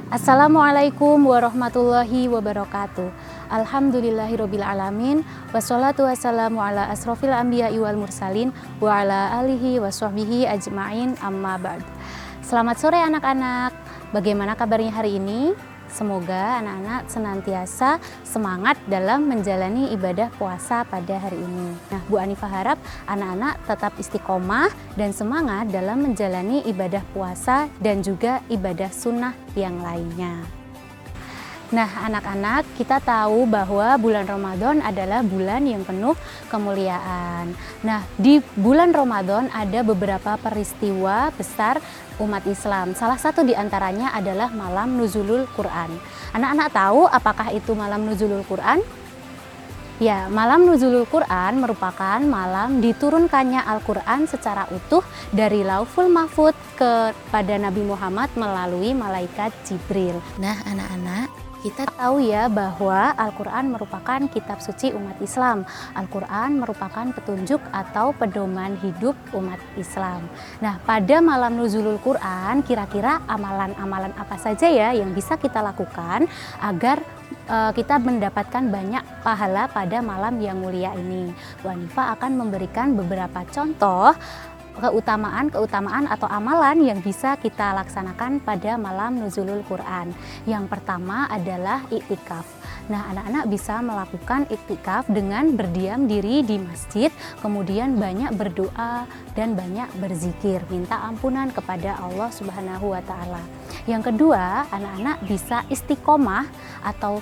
Assalamualaikum warahmatullahi wabarakatuh. Alhamdulillahirabbil alamin wassalatu wassalamu ala asrofil anbiya'i wal mursalin wa ala alihi washabbihi ajmain amma ba'd. Selamat sore anak-anak. Bagaimana kabarnya hari ini? Semoga anak-anak senantiasa semangat dalam menjalani ibadah puasa pada hari ini. Nah, Bu Anifah harap anak-anak tetap istiqomah dan semangat dalam menjalani ibadah puasa dan juga ibadah sunnah yang lainnya. Nah, anak-anak, kita tahu bahwa bulan Ramadan adalah bulan yang penuh kemuliaan. Nah, di bulan Ramadan ada beberapa peristiwa besar umat Islam. Salah satu di antaranya adalah malam nuzulul Quran. Anak-anak tahu apakah itu malam nuzulul Quran? Ya, malam nuzulul Quran merupakan malam diturunkannya Al-Quran secara utuh dari Lauhul Mahfudz kepada Nabi Muhammad melalui malaikat Jibril. Nah, anak-anak, kita tahu ya bahwa Al-Quran merupakan kitab suci umat Islam. Al-Quran merupakan petunjuk atau pedoman hidup umat Islam. Nah, pada malam nuzulul Quran, kira-kira amalan-amalan apa saja ya yang bisa kita lakukan agar kita mendapatkan banyak pahala pada malam yang mulia ini. Bu Anifah akan memberikan beberapa contoh keutamaan atau amalan yang bisa kita laksanakan pada malam nuzulul Quran. Yang pertama adalah iktikaf. Nah, anak-anak bisa melakukan iktikaf dengan berdiam diri di masjid, kemudian banyak berdoa dan banyak berzikir, minta ampunan kepada Allah Subhanahu wa Ta'ala. Yang kedua, anak-anak bisa istiqomah atau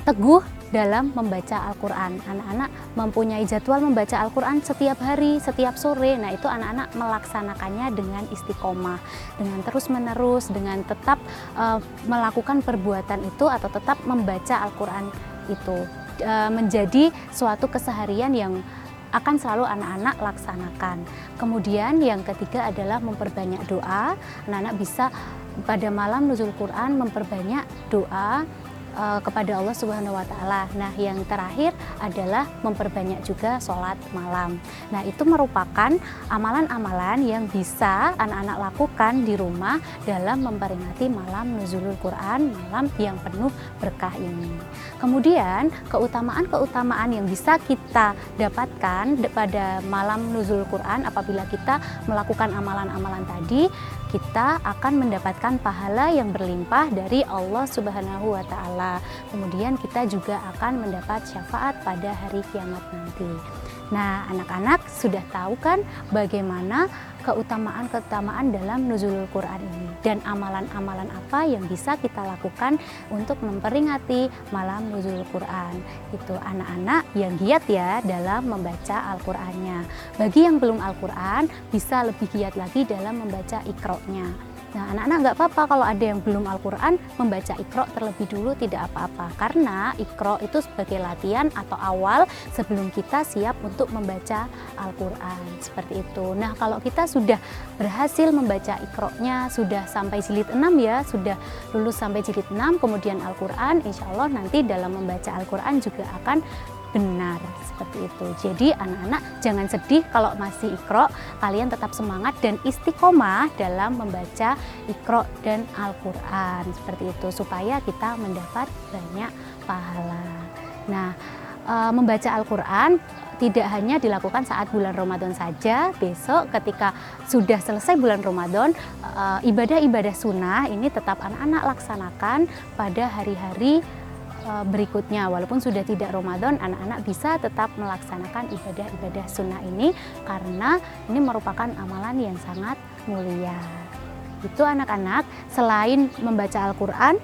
teguh dalam membaca Al-Quran. Anak-anak mempunyai jadwal membaca Al-Quran setiap hari, setiap sore. Nah, itu anak-anak melaksanakannya dengan istiqomah, dengan terus-menerus, dengan tetap melakukan perbuatan itu atau tetap membaca Al-Quran itu. Menjadi suatu keseharian yang akan selalu anak-anak laksanakan. Kemudian yang ketiga adalah memperbanyak doa. Anak-anak bisa pada malam nuzul Quran memperbanyak doa kepada Allah Subhanahu wa Ta'ala. Nah, yang terakhir adalah memperbanyak juga sholat malam. Nah, itu merupakan amalan-amalan yang bisa anak-anak lakukan di rumah dalam memperingati malam nuzulul Quran, malam yang penuh berkah ini. Kemudian, keutamaan-keutamaan yang bisa kita dapatkan pada malam nuzulul Quran apabila kita melakukan amalan-amalan tadi, kita akan mendapatkan pahala yang berlimpah dari Allah Subhanahu wa Ta'ala. Kemudian kita juga akan mendapat syafaat pada hari kiamat nanti. Nah, anak-anak sudah tahu kan bagaimana keutamaan-keutamaan dalam nuzulul Quran ini dan amalan-amalan apa yang bisa kita lakukan untuk memperingati malam nuzulul Quran. Itu anak-anak yang giat ya dalam membaca Al-Qur'annya. Bagi yang belum Al-Qur'an bisa lebih giat lagi dalam membaca Iqra'-nya. Nah, anak-anak nggak apa-apa kalau ada yang belum Al-Quran membaca Iqra' terlebih dulu, tidak apa-apa. Karena Iqra' itu sebagai latihan atau awal sebelum kita siap untuk membaca Al-Quran. Seperti itu. Nah, kalau kita sudah berhasil membaca Iqra'-nya, sudah sampai jilid 6 ya, sudah lulus sampai jilid 6, kemudian Al-Quran, insya Allah nanti dalam membaca Al-Quran juga akan benar, seperti itu. Jadi anak-anak jangan sedih kalau masih Iqra', kalian tetap semangat dan istiqomah dalam membaca Iqra' dan Al-Quran, seperti itu, supaya kita mendapat banyak pahala. Nah, membaca Al-Quran tidak hanya dilakukan saat bulan Ramadan saja. Besok ketika sudah selesai bulan Ramadan, ibadah-ibadah sunnah ini tetap anak-anak laksanakan pada hari-hari berikutnya. Walaupun sudah tidak Ramadan, anak-anak bisa tetap melaksanakan ibadah-ibadah sunnah ini karena ini merupakan amalan yang sangat mulia. Itu anak-anak, selain membaca Al-Quran,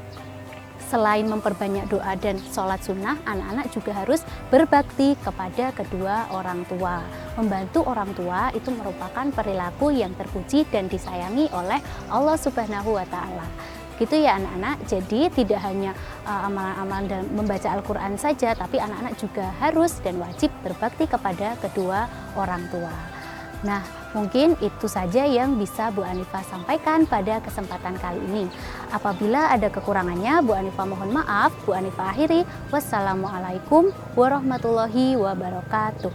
selain memperbanyak doa dan sholat sunnah, anak-anak juga harus berbakti kepada kedua orang tua. Membantu orang tua itu merupakan perilaku yang terpuji dan disayangi oleh Allah Subhanahu wa Ta'ala. Gitu ya anak-anak, jadi tidak hanya amalan-amalan dalam membaca Al-Quran saja, tapi anak-anak juga harus dan wajib berbakti kepada kedua orang tua. Nah, mungkin itu saja yang bisa Bu Anifah sampaikan pada kesempatan kali ini. Apabila ada kekurangannya, Bu Anifah mohon maaf. Bu Anifah akhiri. Wassalamualaikum warahmatullahi wabarakatuh.